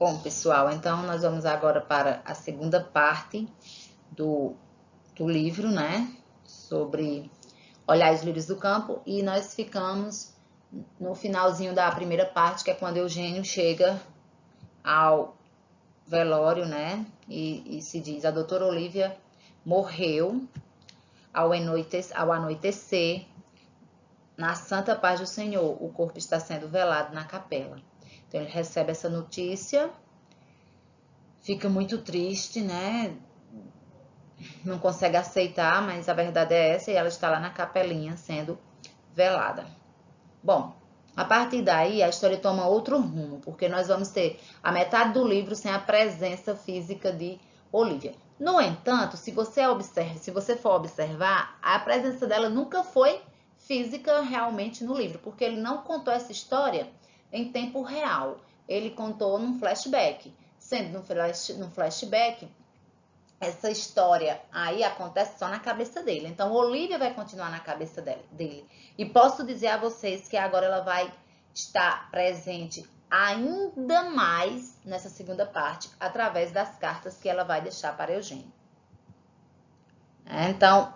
Bom, pessoal, então nós vamos agora para a segunda parte do livro, né? Sobre olhar os lírios do campo. E nós ficamos no finalzinho da primeira parte, que é quando Eugênio chega ao velório, né? E se diz, a doutora Olívia morreu ao anoitecer, na santa paz do Senhor. O corpo está sendo velado na capela. Então ele recebe essa notícia, fica muito triste, né? Não consegue aceitar, mas a verdade é essa, e ela está lá na capelinha sendo velada. Bom, a partir daí a história toma outro rumo, porque nós vamos ter a metade do livro sem a presença física de Olívia. No entanto, se você for observar, a presença dela nunca foi física realmente no livro, porque ele não contou essa história em tempo real. Ele contou num flashback. Sendo no flashback, essa história aí acontece só na cabeça dele. Então, Olívia vai continuar na cabeça dele. E posso dizer a vocês que agora ela vai estar presente ainda mais nessa segunda parte, através das cartas que ela vai deixar para Eugênio. Então,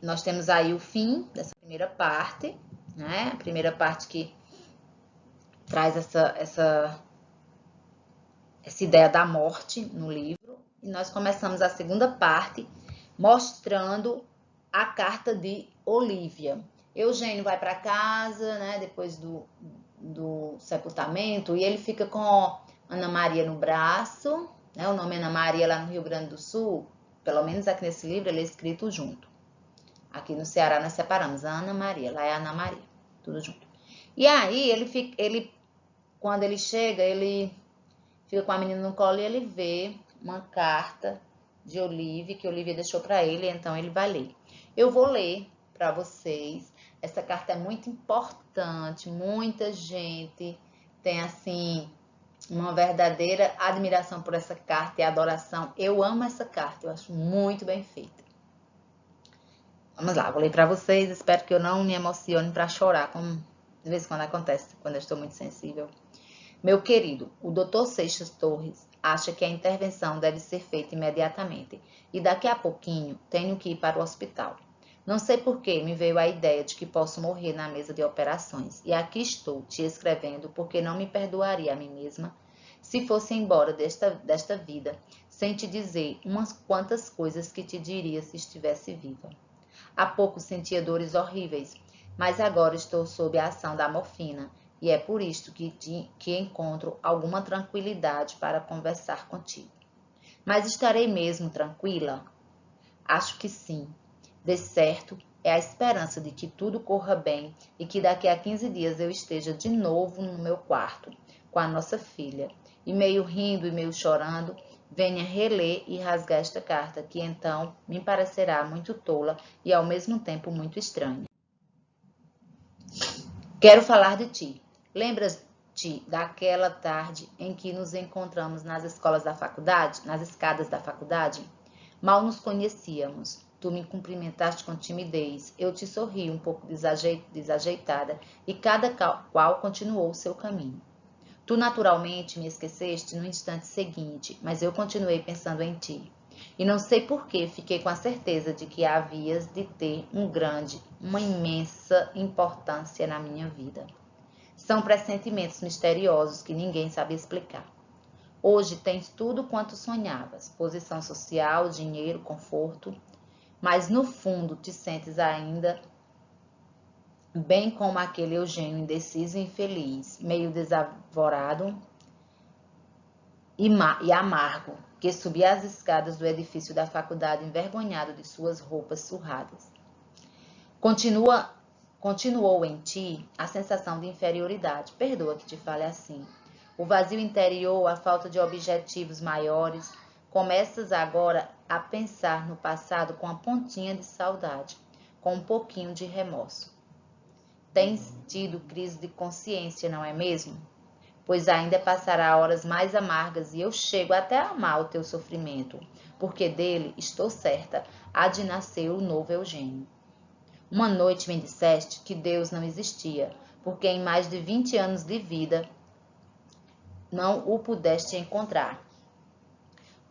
nós temos aí o fim dessa primeira parte, né? A primeira parte que traz essa ideia da morte no livro. E nós começamos a segunda parte mostrando a carta de Olívia. Eugênio vai para casa, né, depois do sepultamento, e ele fica com Ana Maria no braço, né, o nome Ana Maria lá no Rio Grande do Sul, pelo menos aqui nesse livro ele é escrito junto. Aqui no Ceará nós separamos a Ana Maria, lá é a Ana Maria, tudo junto. E aí quando ele chega, ele fica com a menina no colo e ele vê uma carta de Olívia, que Olívia deixou para ele, então ele vai ler. Eu vou ler para vocês. Essa carta é muito importante, muita gente tem, assim, uma verdadeira admiração por essa carta e adoração. Eu amo essa carta, eu acho muito bem feita. Vamos lá, vou ler para vocês, espero que eu não me emocione para chorar, como de vez em quando acontece, quando eu estou muito sensível. Meu querido, o Dr. Seixas Torres acha que a intervenção deve ser feita imediatamente e daqui a pouquinho tenho que ir para o hospital. Não sei por que me veio a ideia de que posso morrer na mesa de operações e aqui estou te escrevendo porque não me perdoaria a mim mesma se fosse embora desta vida sem te dizer umas quantas coisas que te diria se estivesse viva. Há pouco sentia dores horríveis, mas agora estou sob a ação da morfina e é por isto que encontro alguma tranquilidade para conversar contigo. Mas estarei mesmo tranquila? Acho que sim. De certo, é a esperança de que tudo corra bem e que daqui a 15 dias eu esteja de novo no meu quarto, com a nossa filha, e meio rindo e meio chorando, venha reler e rasgar esta carta, que então me parecerá muito tola e ao mesmo tempo muito estranha. Quero falar de ti. Lembras-te daquela tarde em que nos encontramos nas escadas da faculdade? Mal nos conhecíamos. Tu me cumprimentaste com timidez, eu te sorri um pouco desajeitada e cada qual continuou o seu caminho. Tu naturalmente me esqueceste no instante seguinte, mas eu continuei pensando em ti. E não sei por que fiquei com a certeza de que havias de ter uma imensa importância na minha vida. São pressentimentos misteriosos que ninguém sabe explicar. Hoje tens tudo quanto sonhavas, posição social, dinheiro, conforto, mas no fundo te sentes ainda bem como aquele Eugênio indeciso e infeliz, meio desavorado e amargo, que subia as escadas do edifício da faculdade envergonhado de suas roupas surradas. Continuou em ti a sensação de inferioridade. Perdoa que te fale assim. O vazio interior, a falta de objetivos maiores. Começas agora a pensar no passado com a pontinha de saudade, com um pouquinho de remorso. Tens tido crise de consciência, não é mesmo? Pois ainda passará horas mais amargas e eu chego até a amar o teu sofrimento, porque dele, estou certa, há de nascer o novo Eugênio. Uma noite me disseste que Deus não existia, porque em mais de 20 anos de vida não o pudeste encontrar,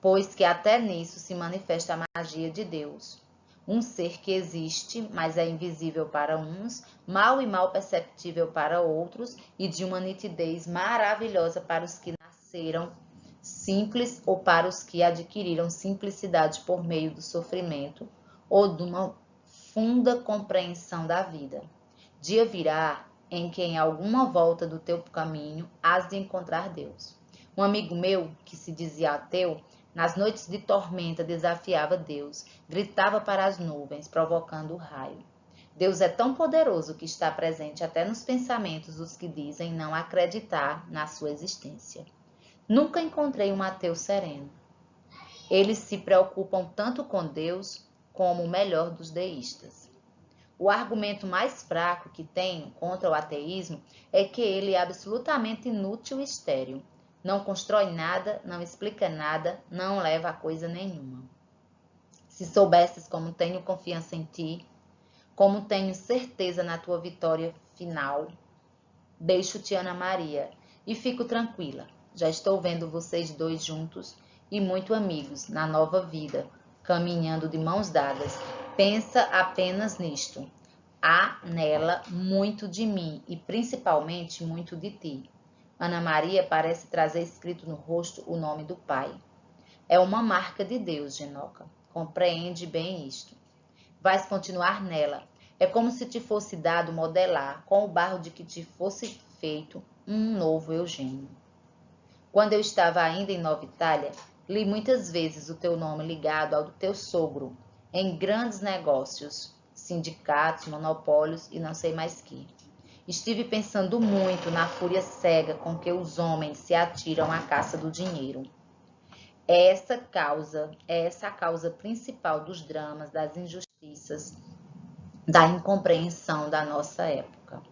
pois que até nisso se manifesta a magia de Deus. Um ser que existe, mas é invisível para uns, mal e mal perceptível para outros, e de uma nitidez maravilhosa para os que nasceram simples ou para os que adquiriram simplicidade por meio do sofrimento ou de uma funda compreensão da vida. Dia virá em que em alguma volta do teu caminho hás de encontrar Deus. Um amigo meu, que se dizia ateu, nas noites de tormenta desafiava Deus, gritava para as nuvens, provocando o raio. Deus é tão poderoso que está presente até nos pensamentos dos que dizem não acreditar na sua existência. Nunca encontrei um ateu sereno. Eles se preocupam tanto com Deus como o melhor dos deístas. O argumento mais fraco que tenho contra o ateísmo é que ele é absolutamente inútil e estéril. Não constrói nada, não explica nada, não leva a coisa nenhuma. Se soubesses como tenho confiança em ti, como tenho certeza na tua vitória final, deixo-te, Ana Maria, e fico tranquila. Já estou vendo vocês dois juntos e muito amigos na nova vida, caminhando de mãos dadas. Pensa apenas nisto. Há nela muito de mim e principalmente muito de ti. Ana Maria parece trazer escrito no rosto o nome do Pai. É uma marca de Deus, Genoca. Compreende bem isto. Vais continuar nela. É como se te fosse dado modelar, com o barro de que te fosse feito, um novo Eugênio. Quando eu estava ainda em Nova Itália, li muitas vezes o teu nome ligado ao do teu sogro, em grandes negócios, sindicatos, monopólios e não sei mais que. Estive pensando muito na fúria cega com que os homens se atiram à caça do dinheiro. É essa a causa principal dos dramas, das injustiças, da incompreensão da nossa época.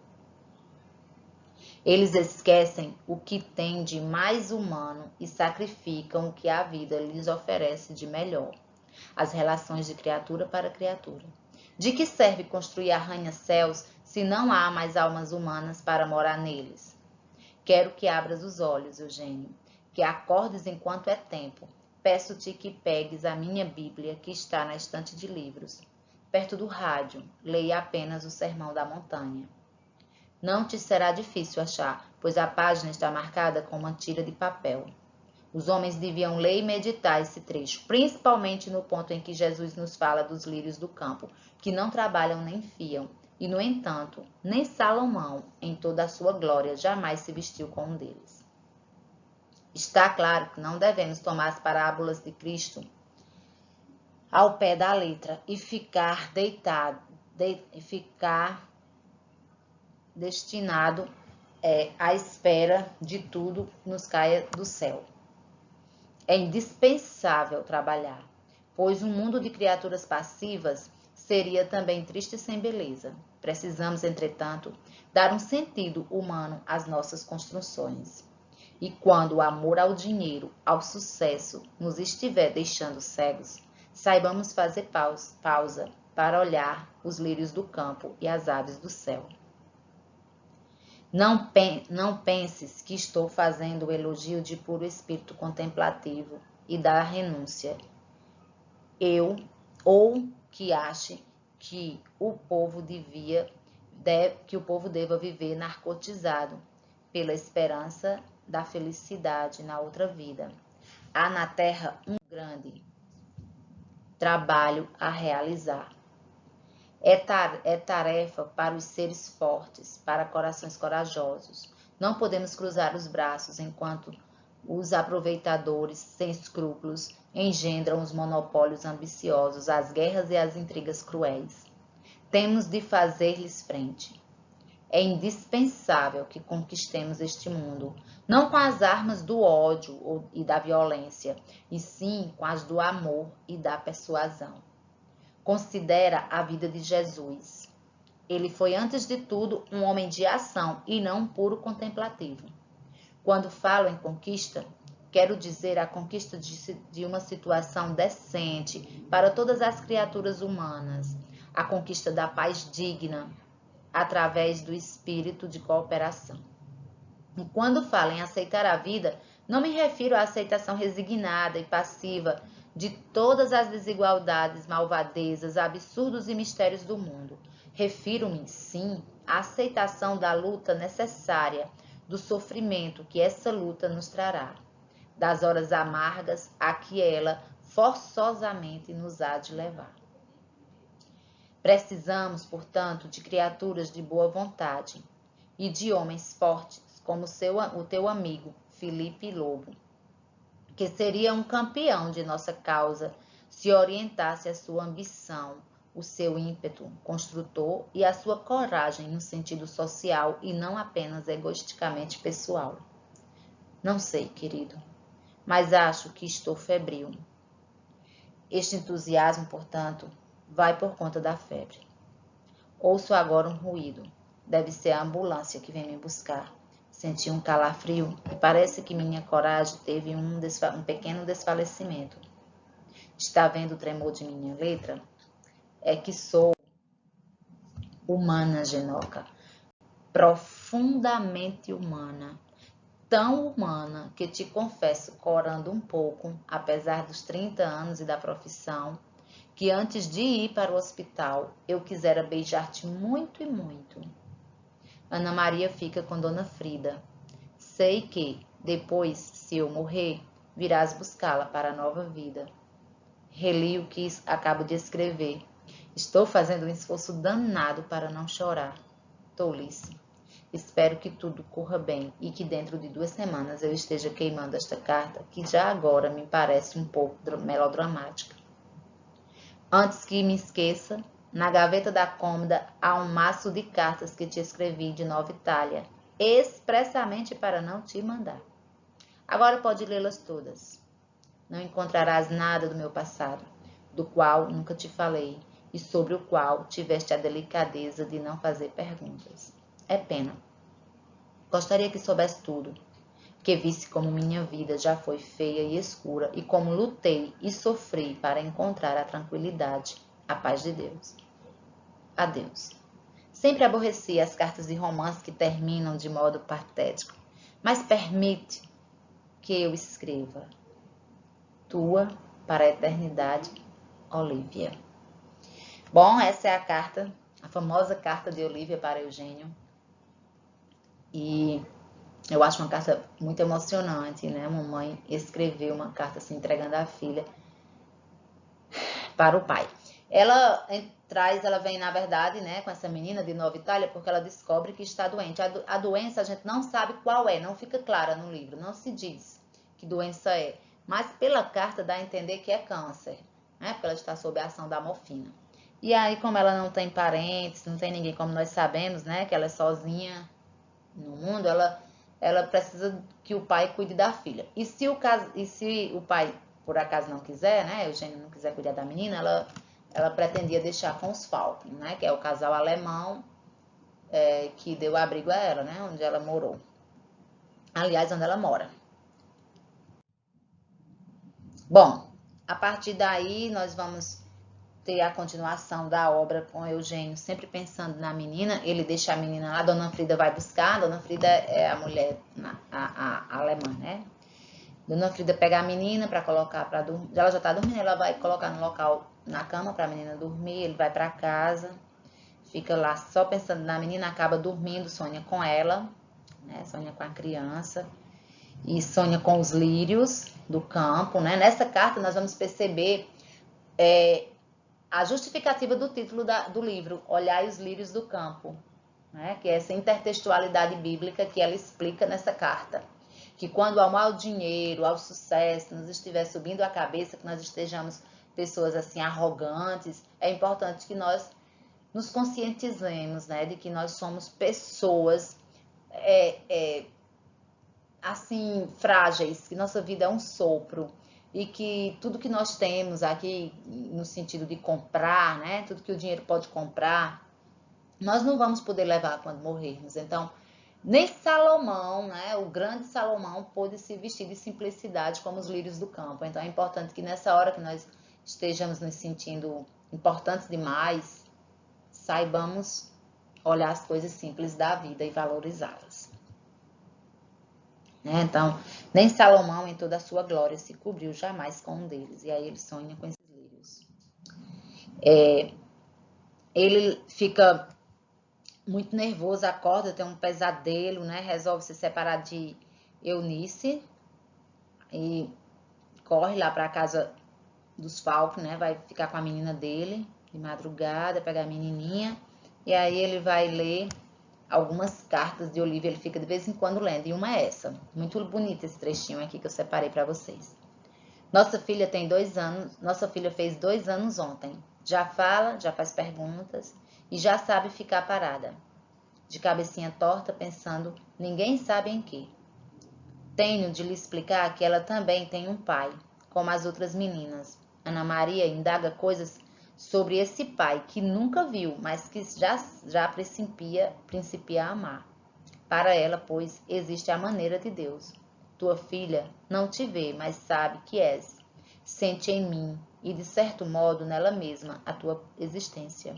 Eles esquecem o que tem de mais humano e sacrificam o que a vida lhes oferece de melhor, as relações de criatura para criatura. De que serve construir arranha-céus se não há mais almas humanas para morar neles? Quero que abras os olhos, Eugênio, que acordes enquanto é tempo. Peço-te que pegues a minha Bíblia, que está na estante de livros. Perto do rádio, leia apenas o Sermão da Montanha. Não te será difícil achar, pois a página está marcada com uma tira de papel. Os homens deviam ler e meditar esse trecho, principalmente no ponto em que Jesus nos fala dos lírios do campo, que não trabalham nem fiam, e, no entanto, nem Salomão, em toda a sua glória, jamais se vestiu como um deles. Está claro que não devemos tomar as parábolas de Cristo ao pé da letra e ficar destinado à espera de tudo que nos caia do céu. É indispensável trabalhar, pois um mundo de criaturas passivas seria também triste sem beleza. Precisamos, entretanto, dar um sentido humano às nossas construções. E quando o amor ao dinheiro, ao sucesso, nos estiver deixando cegos, saibamos fazer pausa para olhar os lírios do campo e as aves do céu. Não penses que estou fazendo o elogio de puro espírito contemplativo e da renúncia. Ou que ache que o povo deva viver narcotizado pela esperança da felicidade na outra vida. Há na terra um grande trabalho a realizar. É tarefa para os seres fortes, para corações corajosos. Não podemos cruzar os braços enquanto os aproveitadores sem escrúpulos engendram os monopólios ambiciosos, as guerras e as intrigas cruéis. Temos de fazer-lhes frente. É indispensável que conquistemos este mundo, não com as armas do ódio e da violência, e sim com as do amor e da persuasão. Considera a vida de Jesus. Ele foi, antes de tudo, um homem de ação e não um puro contemplativo. Quando falo em conquista, quero dizer a conquista de uma situação decente para todas as criaturas humanas, a conquista da paz digna, através do espírito de cooperação. E quando falo em aceitar a vida, não me refiro à aceitação resignada e passiva de todas as desigualdades, malvadezas, absurdos e mistérios do mundo. Refiro-me, sim, à aceitação da luta necessária, do sofrimento que essa luta nos trará, das horas amargas a que ela forçosamente nos há de levar. Precisamos, portanto, de criaturas de boa vontade e de homens fortes, como o teu amigo Felipe Lobo, que seria um campeão de nossa causa se orientasse a sua ambição, o seu ímpeto construtor e a sua coragem no sentido social e não apenas egoisticamente pessoal. Não sei, querido, mas acho que estou febril. Este entusiasmo, portanto, vai por conta da febre. Ouço agora um ruído. Deve ser a ambulância que vem me buscar. Senti um calafrio e parece que minha coragem teve um pequeno desfalecimento. Está vendo o tremor de minha letra? É que sou humana, Genoca. Profundamente humana. Tão humana que te confesso, corando um pouco, apesar dos 30 anos e da profissão, que antes de ir para o hospital, eu quisera beijar-te muito e muito. Ana Maria fica com Dona Frida. Sei que, depois, se eu morrer, virás buscá-la para a nova vida. Reli o que acabo de escrever. Estou fazendo um esforço danado para não chorar. Tolice. Espero que tudo corra bem e que dentro de 2 semanas eu esteja queimando esta carta, que já agora me parece um pouco melodramática. Antes que me esqueça, na gaveta da cômoda há um maço de cartas que te escrevi de Nova Itália, expressamente para não te mandar. Agora pode lê-las todas. Não encontrarás nada do meu passado, do qual nunca te falei e sobre o qual tiveste a delicadeza de não fazer perguntas. É pena. Gostaria que soubesse tudo, que visse como minha vida já foi feia e escura e como lutei e sofri para encontrar a tranquilidade, a paz de Deus. Adeus. Sempre aborreci as cartas de romance que terminam de modo patético, mas permite que eu escreva. Tua, para a eternidade, Olívia. Bom, essa é a carta, a famosa carta de Olívia para Eugênio. E eu acho uma carta muito emocionante, né? Uma mãe escreveu uma carta se entregando à filha para o pai. Ela vem, na verdade, né, com essa menina de Nova Itália, porque ela descobre que está doente. A doença a gente não sabe qual é, não fica clara no livro, não se diz que doença é. Mas pela carta dá a entender que é câncer, né? Porque ela está sob a ação da morfina. E aí, como ela não tem parentes, não tem ninguém, como nós sabemos, né, que ela é sozinha no mundo, ela precisa que o pai cuide da filha. E se o pai, por acaso, não quiser, né, Eugênio não quiser cuidar da menina, ela pretendia deixar com os Falken, né, que é o casal alemão que deu abrigo a ela, né, onde ela morou. Aliás, onde ela mora. Bom, a partir daí nós vamos ter a continuação da obra com Eugênio, sempre pensando na menina. Ele deixa a menina lá, Dona Frida vai buscar. Dona Frida é a mulher a alemã, né? Dona Frida pega a menina para colocar para dormir. Ela já tá dormindo, ela vai colocar no local, na cama para a menina dormir. Ele vai para casa, fica lá só pensando na menina, acaba dormindo, sonha com ela, né? Sonha com a criança e sonha com os lírios do campo, né? Nessa carta nós vamos perceber a justificativa do título do livro, Olhai os lírios do campo, né? Que é essa intertextualidade bíblica que ela explica nessa carta. Que quando ao mau dinheiro, ao sucesso, nos estiver subindo a cabeça, que nós estejamos pessoas assim arrogantes, é importante que nós nos conscientizemos, né? De que nós somos pessoas assim frágeis, que nossa vida é um sopro. E que tudo que nós temos aqui, no sentido de comprar, né? Tudo que o dinheiro pode comprar, nós não vamos poder levar quando morrermos. Então, nem Salomão, né? O grande Salomão pôde se vestir de simplicidade como os lírios do campo. Então, é importante que nessa hora que nós estejamos nos sentindo importantes demais, saibamos olhar as coisas simples da vida e valorizá-las. né? Então, nem Salomão em toda a sua glória se cobriu jamais com um deles. E aí ele sonha com esses lírios. Ele fica muito nervoso, acorda, tem um pesadelo, né? Resolve se separar de Eunice e corre lá para a casa dos Falcos, né? Vai ficar com a menina dele de madrugada, pegar a menininha. E aí ele vai ler algumas cartas de Olívia, ele fica de vez em quando lendo. E uma é essa. Muito bonita esse trechinho aqui que eu separei para vocês. Nossa filha tem 2 anos, nossa filha fez 2 anos ontem. Já fala, já faz perguntas e já sabe ficar parada. De cabecinha torta, pensando, ninguém sabe em quê. Tenho de lhe explicar que ela também tem um pai, como as outras meninas. Ana Maria indaga coisas sobre esse pai que nunca viu, mas que já principia a amar. Para ela, pois, existe a maneira de Deus. Tua filha não te vê, mas sabe que és. Sente em mim e, de certo modo, nela mesma a tua existência.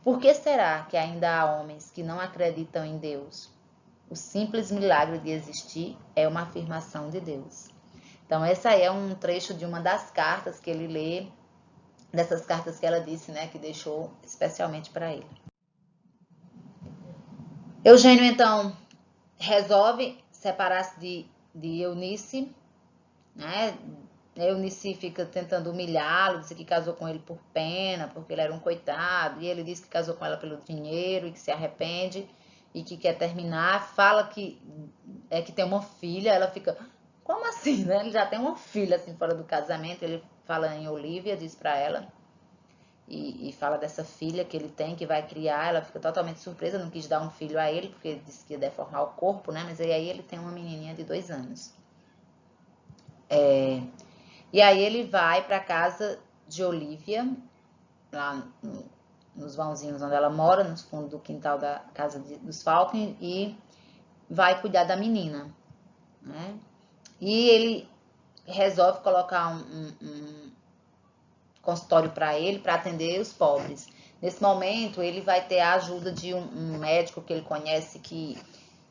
Por que será que ainda há homens que não acreditam em Deus? O simples milagre de existir é uma afirmação de Deus. Então, essa aí é um trecho de uma das cartas que ele lê, dessas cartas que ela disse, né, que deixou especialmente para ele. Eugênio, então, resolve separar-se de Eunice, né? Eunice fica tentando humilhá-lo, disse que casou com ele por pena, porque ele era um coitado, e ele disse que casou com ela pelo dinheiro e que se arrepende e que quer terminar. Fala que tem uma filha, ela fica, como assim, né? Ele já tem uma filha assim fora do casamento. Ele fala em Olívia, diz para ela, e fala dessa filha que ele tem, que vai criar. Ela fica totalmente surpresa, não quis dar um filho a ele, porque disse que ia deformar o corpo, né? Mas aí ele tem uma menininha de 2 anos. E aí ele vai para a casa de Olívia, lá nos vãozinhos onde ela mora, no fundo do quintal da casa dos Falcon, e vai cuidar da menina, né? E ele resolve colocar um consultório para ele, para atender os pobres. Nesse momento, ele vai ter a ajuda de um médico que ele conhece, que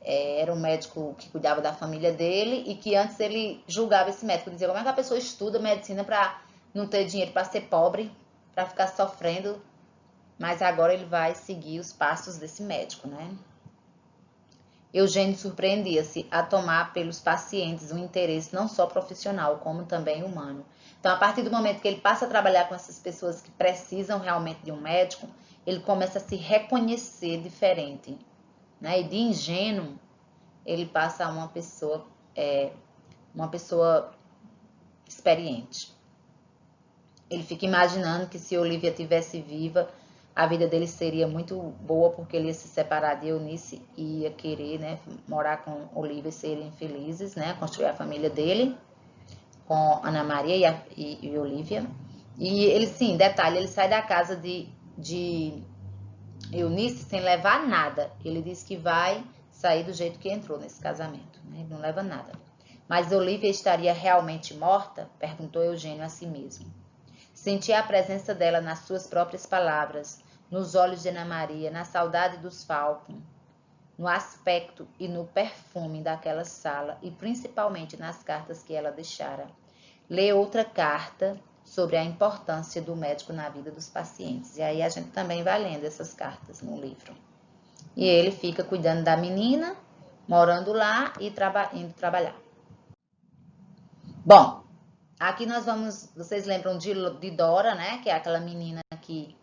era um médico que cuidava da família dele e que antes ele julgava esse médico, dizia como é que a pessoa estuda medicina para não ter dinheiro, para ser pobre, para ficar sofrendo, mas agora ele vai seguir os passos desse médico, né? Eugênio surpreendia-se a tomar pelos pacientes um interesse não só profissional, como também humano. Então, a partir do momento que ele passa a trabalhar com essas pessoas que precisam realmente de um médico, ele começa a se reconhecer diferente, né? E de ingênuo, ele passa a uma pessoa experiente. Ele fica imaginando que se Olívia tivesse viva, a vida dele seria muito boa, porque ele ia se separar de Eunice e ia querer, né, morar com Olívia e serem felizes, né, construir a família dele com Ana Maria e Olívia. E ele, sim, detalhe, ele sai da casa de Eunice sem levar nada. Ele diz que vai sair do jeito que entrou nesse casamento, né? Ele não leva nada. Mas Olívia estaria realmente morta? Perguntou Eugênio a si mesmo. Sentia a presença dela nas suas próprias palavras, nos olhos de Ana Maria, na saudade dos Falcon, no aspecto e no perfume daquela sala e principalmente nas cartas que ela deixara. Lê outra carta sobre a importância do médico na vida dos pacientes. E aí a gente também vai lendo essas cartas no livro. E ele fica cuidando da menina, morando lá e indo trabalhar. Bom, aqui nós vamos, vocês lembram de Dora, né? Que é aquela menina que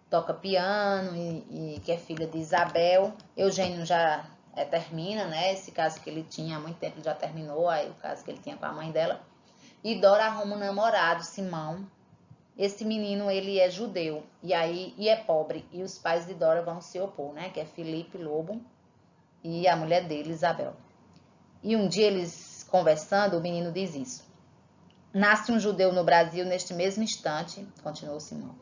toca piano e que é filha de Isabel. Eugênio já termina, né? Esse caso que ele tinha há muito tempo, ele já terminou, aí o caso que ele tinha com a mãe dela. E Dora arruma um namorado, Simão. Esse menino, ele é judeu e é pobre. E os pais de Dora vão se opor, né? Que é Felipe Lobo e a mulher dele, Isabel. E um dia eles conversando, o menino diz isso. Nasce um judeu no Brasil neste mesmo instante, continuou Simão,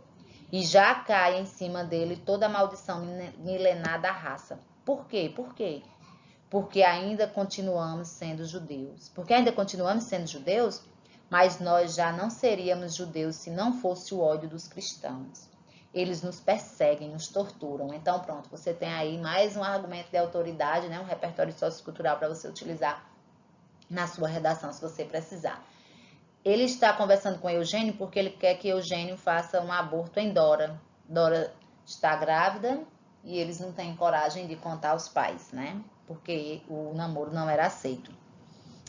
e já cai em cima dele toda a maldição milenar da raça. Por quê? Por quê? Porque ainda continuamos sendo judeus. Porque ainda continuamos sendo judeus? Mas nós já não seríamos judeus se não fosse o ódio dos cristãos. Eles nos perseguem, nos torturam. Então, pronto, você tem aí mais um argumento de autoridade, né? Um repertório sociocultural para você utilizar na sua redação, se você precisar. Ele está conversando com Eugênio porque ele quer que Eugênio faça um aborto em Dora. Dora está grávida e eles não têm coragem de contar aos pais, né? Porque o namoro não era aceito.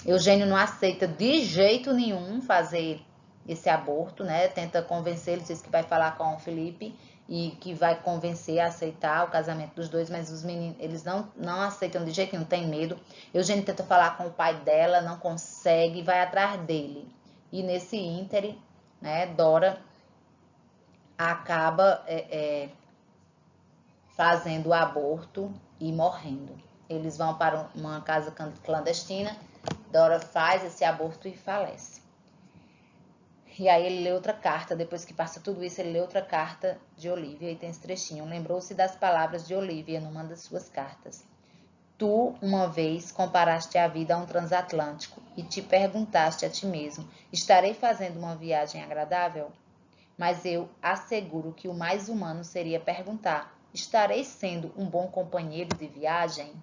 Eugênio não aceita de jeito nenhum fazer esse aborto, né? Tenta convencer, ele diz que vai falar com o Felipe e que vai convencer a aceitar o casamento dos dois, mas os meninos, eles não aceitam de jeito nenhum, tem medo. Eugênio tenta falar com o pai dela, não consegue, vai atrás dele. E nesse íntere, né, Dora acaba fazendo o aborto e morrendo. Eles vão para uma casa clandestina, Dora faz esse aborto e falece. E aí ele lê outra carta, depois que passa tudo isso, ele lê outra carta de Olivia, e tem esse trechinho. Lembrou-se das palavras de Olivia numa das suas cartas. Tu, uma vez, comparaste a vida a um transatlântico e te perguntaste a ti mesmo, estarei fazendo uma viagem agradável? Mas eu asseguro que o mais humano seria perguntar, estarei sendo um bom companheiro de viagem?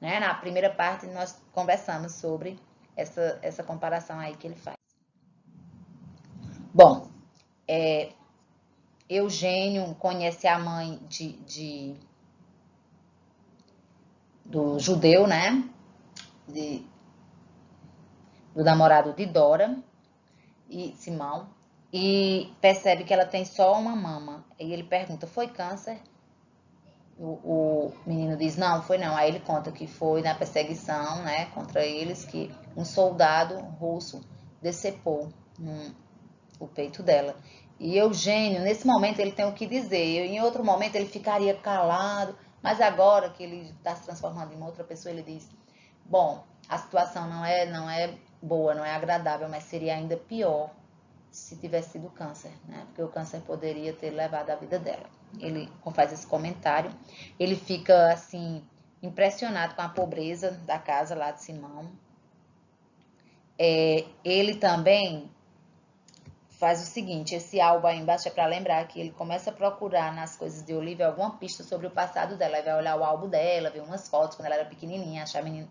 Né? Na primeira parte nós conversamos sobre essa comparação aí que ele faz. Bom, Eugênio conhece a mãe do judeu, né? Do namorado de Dora e Simão, e percebe que ela tem só uma mama. E ele pergunta, foi câncer? O menino diz, não, foi não. Aí ele conta que foi na perseguição, né, contra eles, que um soldado russo decepou o peito dela. E Eugênio, nesse momento, ele tem o que dizer. Em outro momento, ele ficaria calado. Mas agora que ele está se transformando em uma outra pessoa, ele diz, bom, a situação não é boa, não é agradável, mas seria ainda pior se tivesse sido câncer, né? Porque o câncer poderia ter levado a vida dela. Ele faz esse comentário. Ele fica, assim, impressionado com a pobreza da casa lá de Simão. Ele também faz o seguinte, esse álbum aí embaixo é para lembrar que ele começa a procurar nas coisas de Olivia alguma pista sobre o passado dela. Aí vai olhar o álbum dela, ver umas fotos quando ela era pequenininha,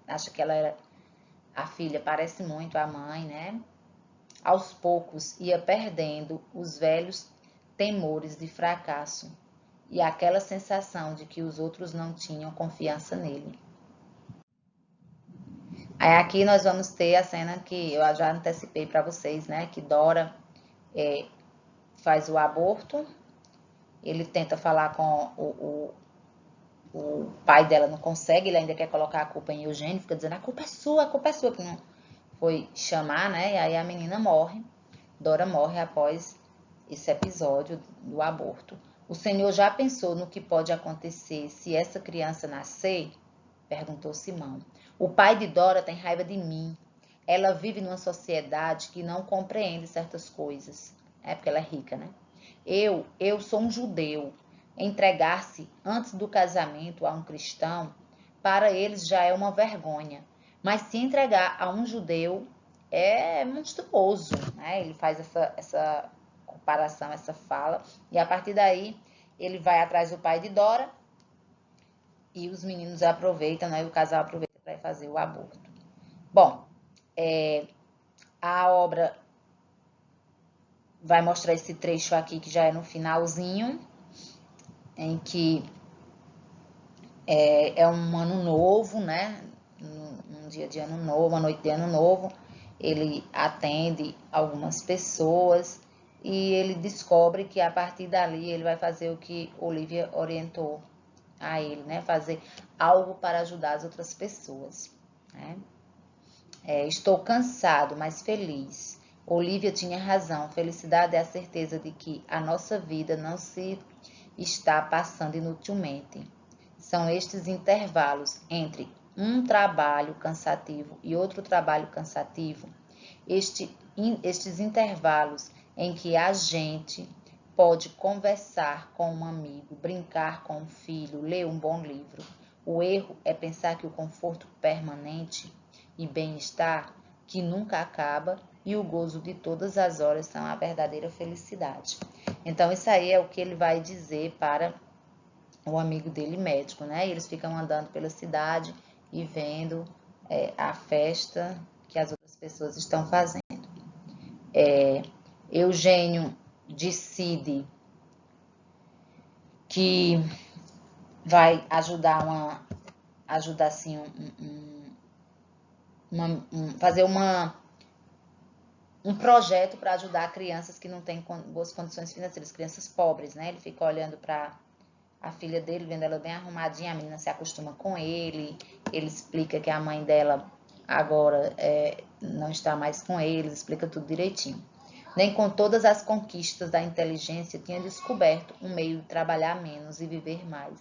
acha que ela era a filha, parece muito a mãe, né? Aos poucos ia perdendo os velhos temores de fracasso e aquela sensação de que os outros não tinham confiança nele. Aí aqui nós vamos ter a cena que eu já antecipei para vocês, né? Que Dora faz o aborto, ele tenta falar com o pai dela, não consegue, ele ainda quer colocar a culpa em Eugênio, fica dizendo, a culpa é sua, que não foi chamar, né? E aí a menina morre, Dora morre após esse episódio do aborto. O Senhor já pensou no que pode acontecer se essa criança nascer? Perguntou Simão. O pai de Dora tem raiva de mim. Ela vive numa sociedade que não compreende certas coisas. É porque ela é rica, né? Eu sou um judeu. Entregar-se antes do casamento a um cristão, para eles já é uma vergonha. Mas se entregar a um judeu é monstruoso, né? Ele faz essa comparação, essa fala. E a partir daí, ele vai atrás do pai de Dora e os meninos aproveitam, né? O casal aproveita para fazer o aborto. Bom, a obra vai mostrar esse trecho aqui que já é no finalzinho, em que é um ano novo, né? Um dia de ano novo, uma noite de ano novo. Ele atende algumas pessoas e ele descobre que a partir dali ele vai fazer o que Olivia orientou a ele, né? Fazer algo para ajudar as outras pessoas, né? Estou cansado, mas feliz. Olivia tinha razão. Felicidade é a certeza de que a nossa vida não se está passando inutilmente. São estes intervalos entre um trabalho cansativo e outro trabalho cansativo, estes intervalos em que a gente pode conversar com um amigo, brincar com um filho, ler um bom livro. O erro é pensar que o conforto permanente e bem-estar que nunca acaba e o gozo de todas as horas são a verdadeira felicidade. Então isso aí é o que ele vai dizer para o amigo dele médico, né? E eles ficam andando pela cidade e vendo a festa que pessoas estão fazendo. Eugênio decide que vai ajudar assim, fazer um projeto para ajudar crianças que não têm boas condições financeiras, crianças pobres, né? Ele fica olhando para a filha dele, vendo ela bem arrumadinha, a menina se acostuma com ele explica que a mãe dela agora não está mais com eles, explica tudo direitinho. Nem com todas as conquistas da inteligência tinha descoberto um meio de trabalhar menos e viver mais.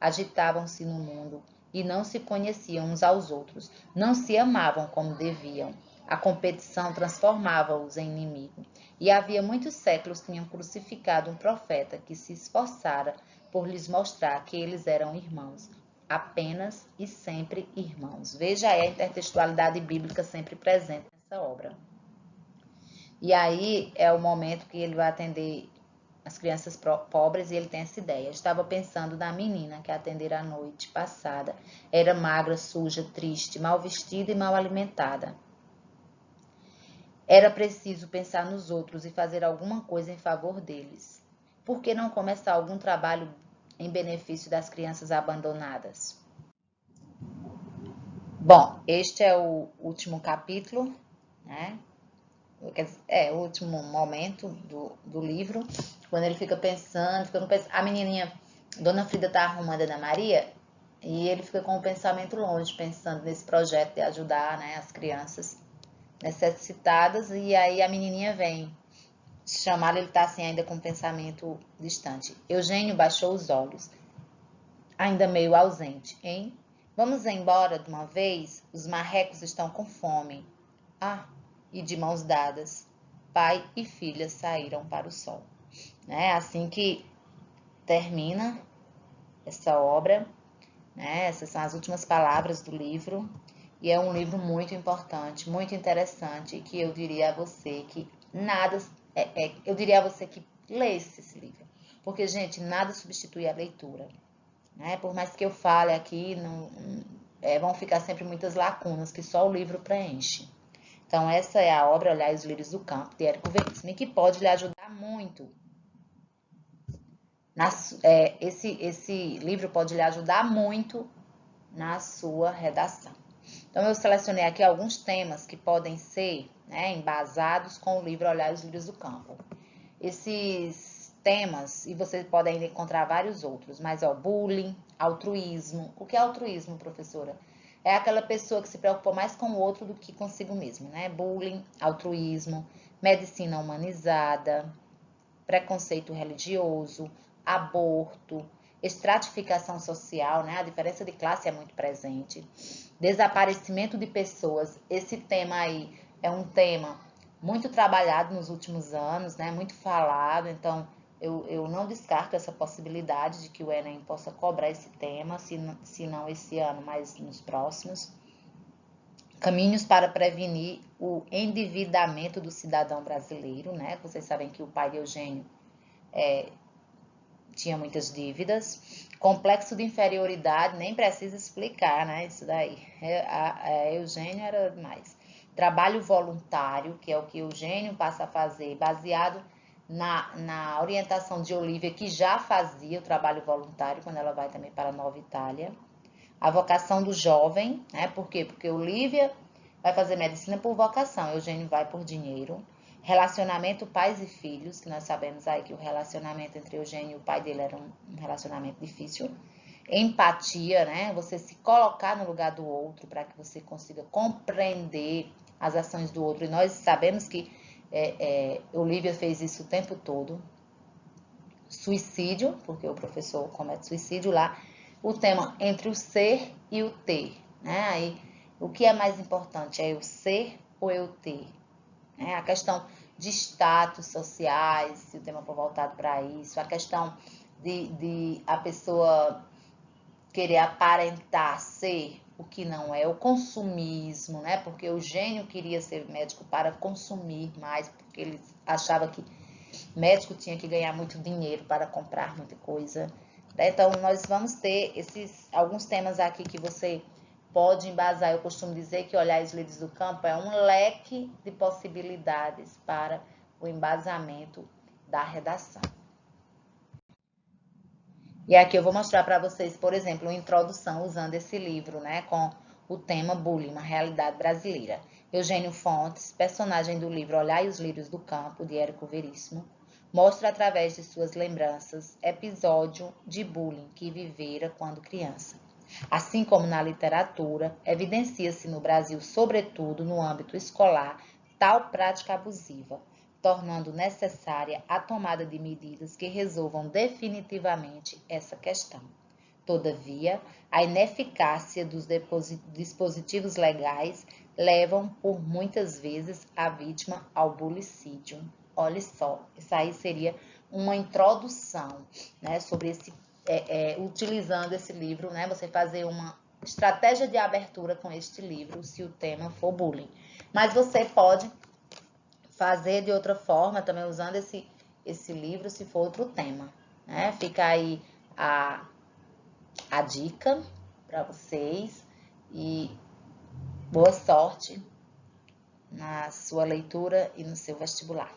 Agitavam-se no mundo e não se conheciam uns aos outros, não se amavam como deviam. A competição transformava-os em inimigo. E havia muitos séculos tinham crucificado um profeta que se esforçara por lhes mostrar que eles eram irmãos, apenas e sempre irmãos. Veja aí a intertextualidade bíblica sempre presente nessa obra. E aí é o momento que ele vai atender as crianças pobres e ele tem essa ideia. Estava pensando na menina que atendera a noite passada. Era magra, suja, triste, mal vestida e mal alimentada. Era preciso pensar nos outros e fazer alguma coisa em favor deles. Por que não começar algum trabalho em benefício das crianças abandonadas? Bom, este é o último capítulo, né? O último momento do livro, quando ele fica pensando, a menininha, Dona Frida tá arrumando a Ana Maria, e ele fica com o pensamento longe, pensando nesse projeto de ajudar, né, as crianças necessitadas, e aí a menininha vem chamá-lo, ele tá assim ainda com o pensamento distante. Eugênio baixou os olhos, ainda meio ausente, hein? Vamos embora de uma vez? Os marrecos estão com fome. Ah, e de mãos dadas, pai e filha saíram para o sol. Né? Assim que termina essa obra, né? Essas são as últimas palavras do livro, e é um livro muito importante, muito interessante, que eu diria a você que eu diria a você que lesse esse livro, porque, gente, nada substitui a leitura. Né? Por mais que eu fale aqui, vão ficar sempre muitas lacunas que só o livro preenche. Então, essa é a obra Olhai os Lírios do Campo, de Érico Veríssimo, que pode lhe ajudar muito. Esse livro pode lhe ajudar muito na sua redação. Então, eu selecionei aqui alguns temas que podem ser, né, embasados com o livro Olhai os Lírios do Campo. Esses temas, e você pode ainda encontrar vários outros, mas bullying, altruísmo. O que é altruísmo, professora? É aquela pessoa que se preocupa mais com o outro do que consigo mesmo, né? Bullying, altruísmo, medicina humanizada, preconceito religioso, aborto, estratificação social, né? A diferença de classe é muito presente, desaparecimento de pessoas. Esse tema aí é um tema muito trabalhado nos últimos anos, né? Muito falado, então eu não descarto essa possibilidade de que o Enem possa cobrar esse tema, se não esse ano, mas nos próximos. Caminhos para prevenir o endividamento do cidadão brasileiro, né? Vocês sabem que o pai de Eugênio tinha muitas dívidas. Complexo de inferioridade, nem precisa explicar, né? Isso daí. Eugênio era demais. Trabalho voluntário, que é o que Eugênio passa a fazer, baseado na orientação de Olívia, que já fazia o trabalho voluntário quando ela vai também para a Nova Itália. A vocação do jovem, né? Por quê? Porque Olívia vai fazer medicina por vocação, Eugênio vai por dinheiro. Relacionamento pais e filhos, que nós sabemos aí que o relacionamento entre Eugênio e o pai dele era um relacionamento difícil. Empatia, né? Você se colocar no lugar do outro para que você consiga compreender as ações do outro. E nós sabemos que Olívia fez isso o tempo todo. Suicídio, porque o professor comete suicídio lá. O tema entre o ser e o ter, né? Aí, o que é mais importante, é eu ser ou eu ter? A questão de status sociais, se o tema for voltado para isso, a questão de a pessoa querer aparentar ser o que não é, o consumismo, né? Porque Eugênio queria ser médico para consumir mais, porque ele achava que médico tinha que ganhar muito dinheiro para comprar muita coisa. Então, nós vamos ter alguns temas aqui que você pode embasar. Eu costumo dizer que Olhar os Lírios do Campo é um leque de possibilidades para o embasamento da redação. E aqui eu vou mostrar para vocês, por exemplo, uma introdução usando esse livro, né, com o tema Bullying, uma realidade brasileira. Eugênio Fontes, personagem do livro Olhar os Lírios do Campo, de Érico Veríssimo, mostra através de suas lembranças episódio de bullying que vivera quando criança. Assim como na literatura, evidencia-se no Brasil, sobretudo no âmbito escolar, tal prática abusiva, tornando necessária a tomada de medidas que resolvam definitivamente essa questão. Todavia, a ineficácia dos dispositivos legais levam, por muitas vezes, a vítima ao bulicídio. Olha só, isso aí seria uma introdução, né, sobre esse, utilizando esse livro, né, você fazer uma estratégia de abertura com este livro, se o tema for bullying. Mas você pode fazer de outra forma, também usando esse livro, se for outro tema, né? Fica aí a dica para vocês e boa sorte na sua leitura e no seu vestibular.